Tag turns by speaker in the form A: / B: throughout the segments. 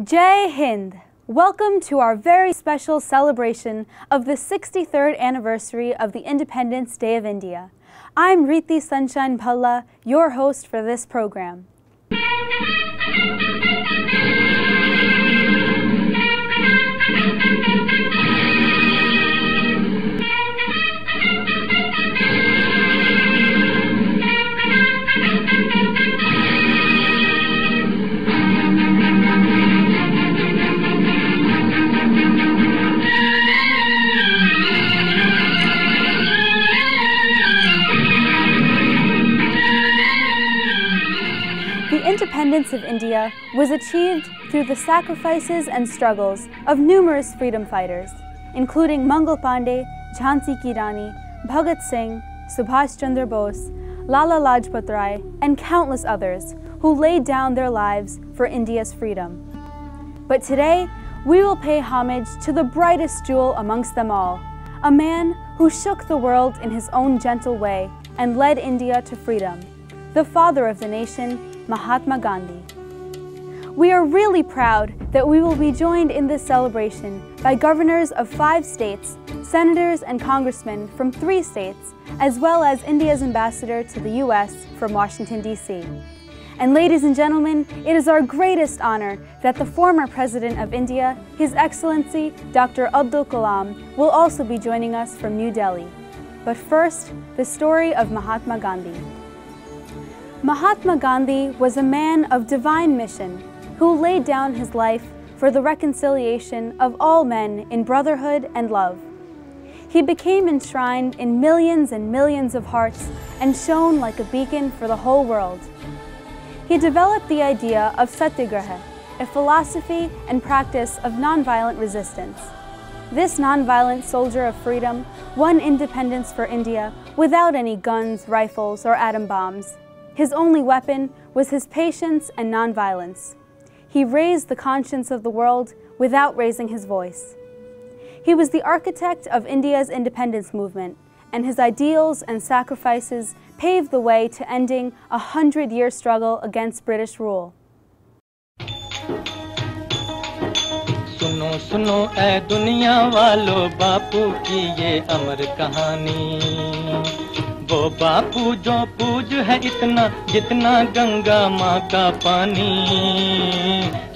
A: Jai Hind! Welcome to our very special celebration of the 63rd anniversary of the Independence Day of India. I'm Riti Bhalla, your host for this program. The independence of India was achieved through the sacrifices and struggles of numerous freedom fighters, including Mangal Pandey, Jhansi Ki Rani, Bhagat Singh, Subhash Chandra Bose, Lala Lajpat Rai, and countless others who laid down their lives for India's freedom. But today, we will pay homage to the brightest jewel amongst them all, a man who shook the world in his own gentle way and led India to freedom, the father of the nation, Mahatma Gandhi. We are really proud that we will be joined in this celebration by governors of 5 states, senators and congressmen from 3 states, as well as India's ambassador to the U.S. from Washington, D.C. And ladies and gentlemen, it is our greatest honor that the former President of India, His Excellency Dr. Abdul Kalam, will also be joining us from New Delhi. But first, the story of Mahatma Gandhi. Mahatma Gandhi was a man of divine mission who laid down his life for the reconciliation of all men in brotherhood and love. He became enshrined in millions and millions of hearts and shone like a beacon for the whole world. He developed the idea of satyagraha, a philosophy and practice of nonviolent resistance. This nonviolent soldier of freedom won independence for India without any guns, rifles, or atom bombs. His only weapon was his patience and nonviolence. He raised the conscience of the world without raising his voice. He was the architect of India's independence movement, and his ideals and sacrifices paved the way to ending a 100-year struggle against British rule.
B: सुनो सुनो ऐ दुनिया वालों बापू की ये अमर कहानी वो बापू जो पूज है इतना जितना गंगा माँ का पानी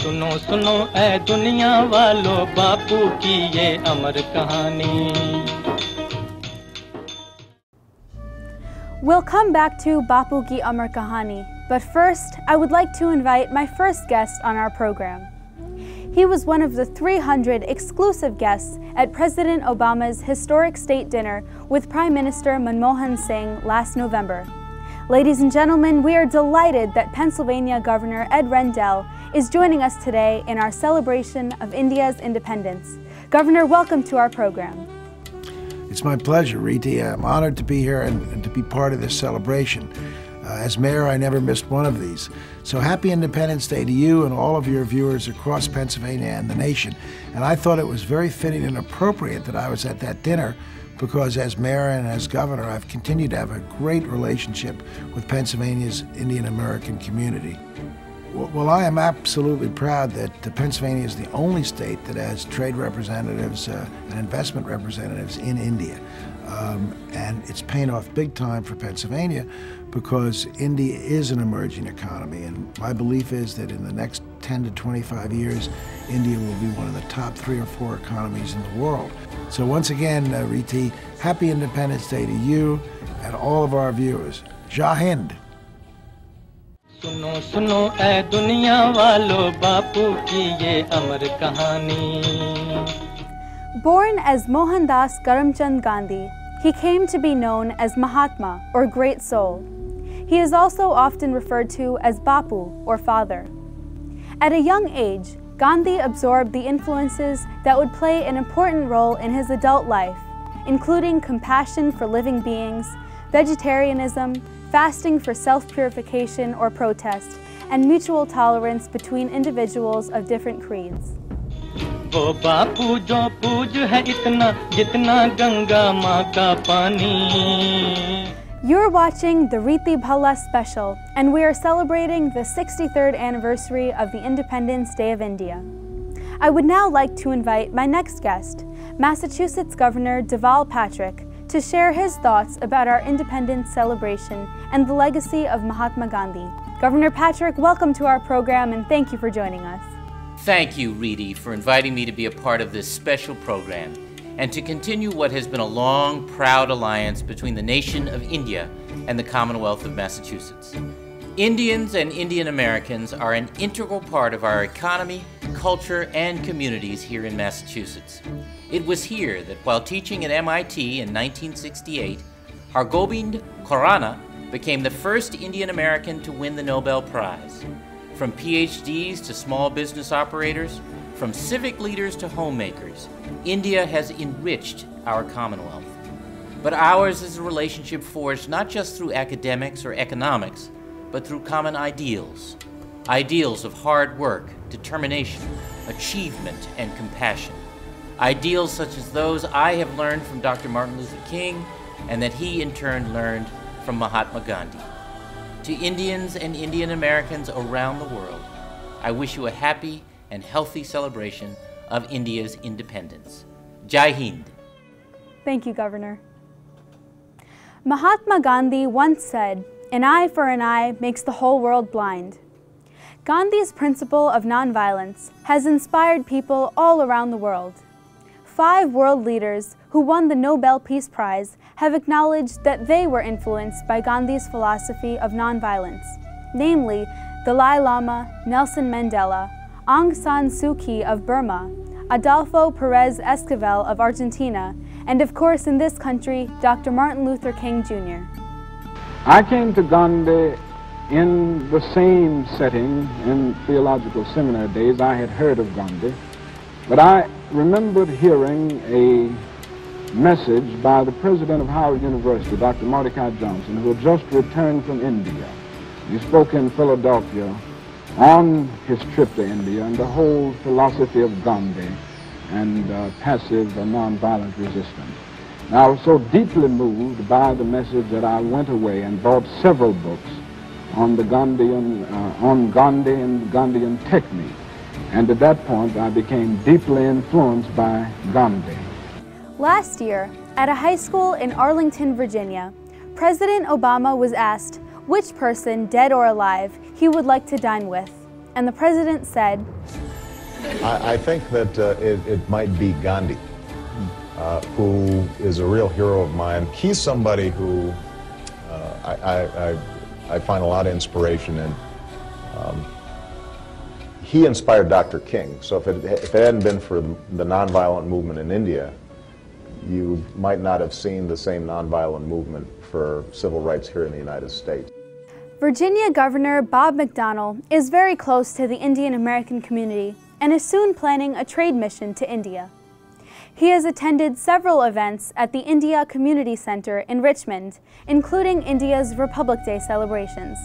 B: सुनो सुनो ऐ दुनिया वालों बापू की ये अमर कहानी.
A: We'll come back to Bapu Ki Amar Kahani, but first I would like to invite my first guest on our program. He was one of the 300 exclusive guests at President Obama's historic state dinner with Prime Minister Manmohan Singh last November. Ladies and gentlemen, we are delighted that Pennsylvania Governor Ed Rendell is joining us today in our celebration of India's independence. Governor, welcome to our program.
C: It's my pleasure, Riti. I'm honored to be here and to be part of this celebration. As mayor, I never missed one of these. So happy Independence Day to you and all of your viewers across Pennsylvania and the nation. And I thought it was very fitting and appropriate that I was at that dinner because as mayor and as governor, I've continued to have a great relationship with Pennsylvania's Indian American community. Well, I am absolutely proud that Pennsylvania is the only state that has trade representatives and investment representatives in India. And it's paying off big time for Pennsylvania because India is an emerging economy. And my belief is that in the next 10 to 25 years, India will be one of the top 3 or 4 economies in the world. So once again, Riti, happy Independence Day to you and all of our viewers. Jai Hind!
B: सुनो सुनो ऐ दुनिया वालों बापू की ये अमर कहानी.
A: Born as Mohandas Karamchand Gandhi, he came to be known as Mahatma, or Great Soul. He is also often referred to as Bapu, or Father. At a young age, Gandhi absorbed the influences that would play an important role in his adult life, including compassion for living beings, vegetarianism, fasting for self-purification or protest, and mutual tolerance between individuals of different creeds.
B: वो बापू जो पूज है इतना जितना गंगा माँ का पानी.
A: You're watching the Riti Bhalla Special, and we are celebrating the 63rd anniversary of the Independence Day of India. I would now like to invite my next guest, Massachusetts Governor Deval Patrick, to share his thoughts about our independence celebration and the legacy of Mahatma Gandhi. Governor Patrick, welcome to our program and thank you for joining us.
D: Thank you, Riti, for inviting me to be a part of this special program and to continue what has been a long, proud alliance between the nation of India and the Commonwealth of Massachusetts. Indians and Indian Americans are an integral part of our economy, culture, and communities here in Massachusetts. It was here that while teaching at MIT in 1968, Hargobind Khorana became the first Indian American to win the Nobel Prize. From PhDs to small business operators, from civic leaders to homemakers, India has enriched our Commonwealth. But ours is a relationship forged not just through academics or economics, but through common ideals. Ideals of hard work, determination, achievement, and compassion. Ideals such as those I have learned from Dr. Martin Luther King, and that he in turn learned from Mahatma Gandhi. To Indians and Indian Americans around the world, I wish you a happy and healthy celebration of India's independence. Jai Hind.
A: Thank you, Governor. Mahatma Gandhi once said, "An eye for an eye makes the whole world blind." Gandhi's principle of nonviolence has inspired people all around the world. 5 world leaders who won the Nobel Peace Prize have acknowledged that they were influenced by Gandhi's philosophy of nonviolence, namely Dalai Lama, Nelson Mandela, Aung San Suu Kyi of Burma, Adolfo Perez Esquivel of Argentina, and of course in this country, Dr. Martin Luther King Jr.
E: I came to Gandhi in the same setting in theological seminary days. I had heard of Gandhi, but I remembered hearing a message by the president of Howard University, Dr. Mordecai Johnson, who had just returned from India. He spoke in Philadelphia on his trip to India and the whole philosophy of Gandhi and passive nonviolent resistance. Now, I was so deeply moved by the message that I went away and bought several books on the Gandhian, on Gandhi and Gandhian technique. And at that point, I became deeply influenced by Gandhi.
A: Last year, at a high school in Arlington, Virginia, President Obama was asked which person, dead or alive, he would like to dine with. And the president said,
F: I think that it might be Gandhi, who is a real hero of mine. He's somebody who I find a lot of inspiration in. He inspired Dr. King, so if it hadn't been for the nonviolent movement in India, you might not have seen the same nonviolent movement for civil rights here in the United States.
A: Virginia Governor Bob McDonnell is very close to the Indian American community and is soon planning a trade mission to India. He has attended several events at the India Community Center in Richmond, including India's Republic Day celebrations.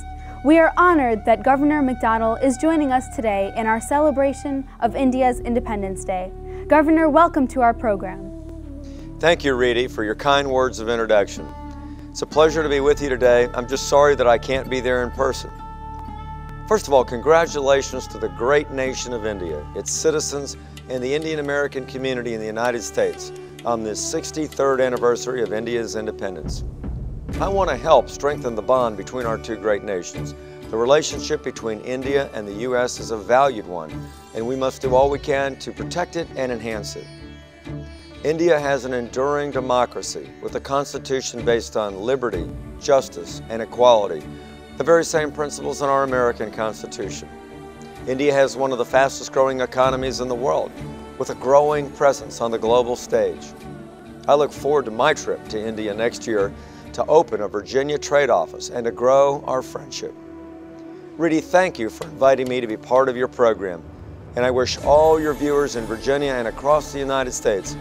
A: We are honored that Governor McDonnell is joining us today in our celebration of India's Independence Day. Governor, welcome to our program.
G: Thank you, Riti, for your kind words of introduction. It's a pleasure to be with you today. I'm just sorry that I can't be there in person. First of all, congratulations to the great nation of India, its citizens, and the Indian American community in the United States on this 63rd anniversary of India's independence. I want to help strengthen the bond between our two great nations. The relationship between India and the U.S. is a valued one, and we must do all we can to protect it and enhance it. India has an enduring democracy with a constitution based on liberty, justice, and equality, the very same principles in our American Constitution. India has one of the fastest growing economies in the world, with a growing presence on the global stage. I look forward to my trip to India next year to open a Virginia trade office and to grow our friendship. Riti, thank you for inviting me to be part of your program, and I wish all your viewers in Virginia and across the United States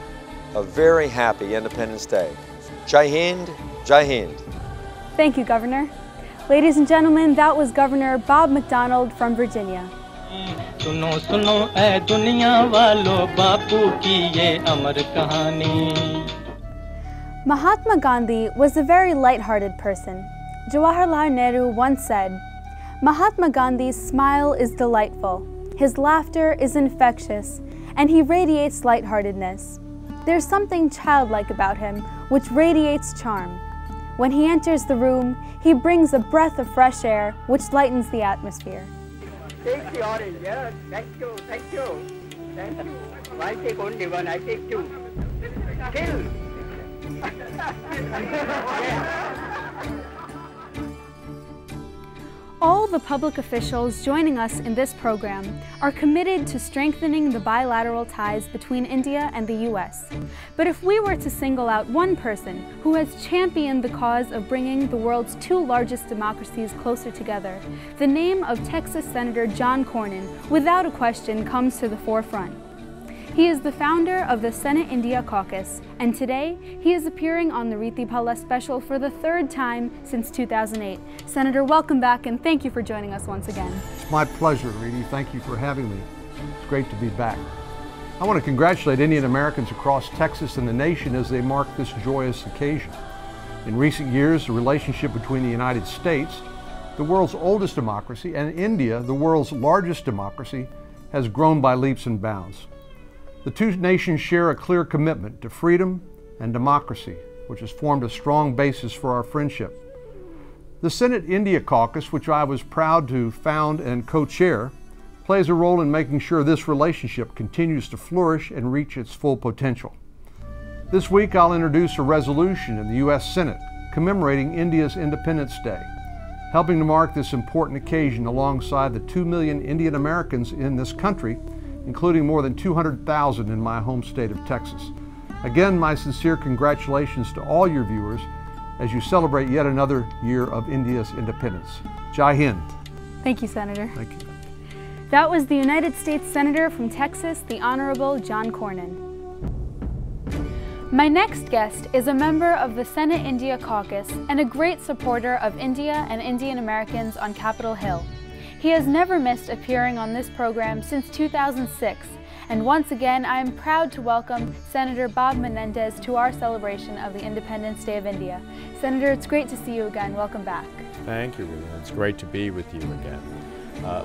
G: a very happy Independence Day. Jai Hind, Jai Hind.
A: Thank you, Governor. Ladies and gentlemen, that was Governor Bob McDonnell from Virginia.
B: सुनो सुनो ऐ दुनिया वालों बापू की ये अमर कहानी.
A: Mahatma Gandhi was a very light-hearted person. Jawaharlal Nehru once said, "Mahatma Gandhi's smile is delightful, his laughter is infectious, and he radiates lightheartedness. There's something childlike about him which radiates charm. When he enters the room, he brings a breath of fresh air which lightens the atmosphere."
H: Take the orange, yeah. Thank you, thank you. Thank you. I take only one, I take two. Kill.
A: All the public officials joining us in this program are committed to strengthening the bilateral ties between India and the U.S. But if we were to single out one person who has championed the cause of bringing the world's two largest democracies closer together, the name of Texas Senator John Cornyn, without a question, comes to the forefront. He is the founder of the Senate India Caucus, and today he is appearing on the Riti Bhalla Special for the third time since 2008. Senator, welcome back, and thank you for joining us once again.
I: It's my pleasure, Riti. Thank you for having me. It's great to be back. I want to congratulate Indian Americans across Texas and the nation as they mark this joyous occasion. In recent years, the relationship between the United States, the world's oldest democracy, and India, the world's largest democracy, has grown by leaps and bounds. The two nations share a clear commitment to freedom and democracy, which has formed a strong basis for our friendship. The Senate India Caucus, which I was proud to found and co-chair, plays a role in making sure this relationship continues to flourish and reach its full potential. This week I'll introduce a resolution in the U.S. Senate commemorating India's Independence Day, helping to mark this important occasion alongside the 2 million Indian Americans in this country, including more than 200,000 in my home state of Texas. Again, my sincere congratulations to all your viewers as you celebrate yet another year of India's independence. Jai Hind.
A: Thank you, Senator.
I: Thank you.
A: That was the United States Senator from Texas, the Honorable John Cornyn. My next guest is a member of the Senate India Caucus and a great supporter of India and Indian Americans on Capitol Hill. He has never missed appearing on this program since 2006, and once again I am proud to welcome Senator Bob Menendez to our celebration of the Independence Day of India. Senator, it's great to see you again. Welcome back.
J: Thank you, Rita. It's great to be with you again.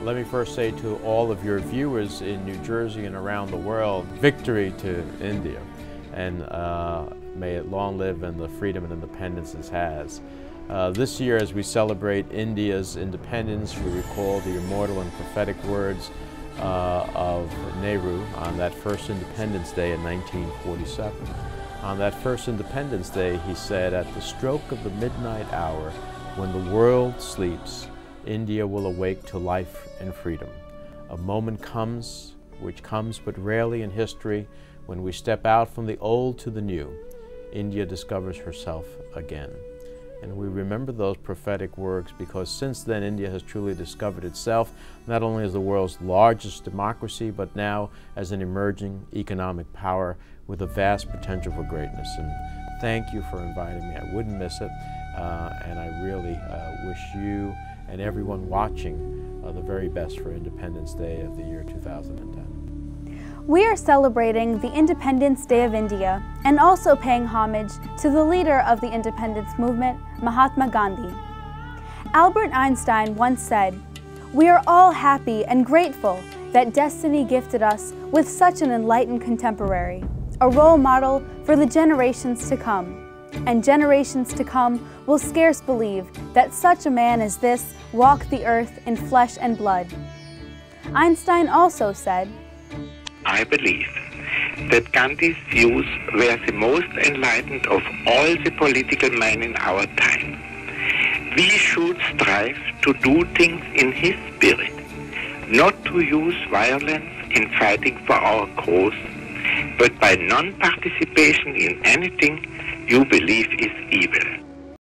J: Let me first say to all of your viewers in New Jersey and around the world, victory to India, and may it long live in the freedom and independence it has. This year, as we celebrate India's independence, we recall the immortal and prophetic words of Nehru on that first Independence Day in 1947. On that first Independence Day, he said, "At the stroke of the midnight hour, when the world sleeps, India will awake to life and freedom. A moment comes, which comes but rarely in history, when we step out from the old to the new. India discovers herself again." And we remember those prophetic words because since then India has truly discovered itself, not only as the world's largest democracy, but now as an emerging economic power with a vast potential for greatness. And thank you for inviting me. I wouldn't miss it. And I really wish you and everyone watching the very best for Independence Day of the year 2010.
A: We are celebrating the Independence Day of India and also paying homage to the leader of the independence movement, Mahatma Gandhi. Albert Einstein once said, "We are all happy and grateful that destiny gifted us with such an enlightened contemporary, a role model for the generations to come. And generations to come will scarce believe that such a man as this walked the earth in flesh and blood." Einstein also said,
K: "I believe that Gandhi's views were the most enlightened of all the political men in our time. We should strive to do things in his spirit, not to use violence in fighting for our cause, but by non-participation in anything you believe is evil."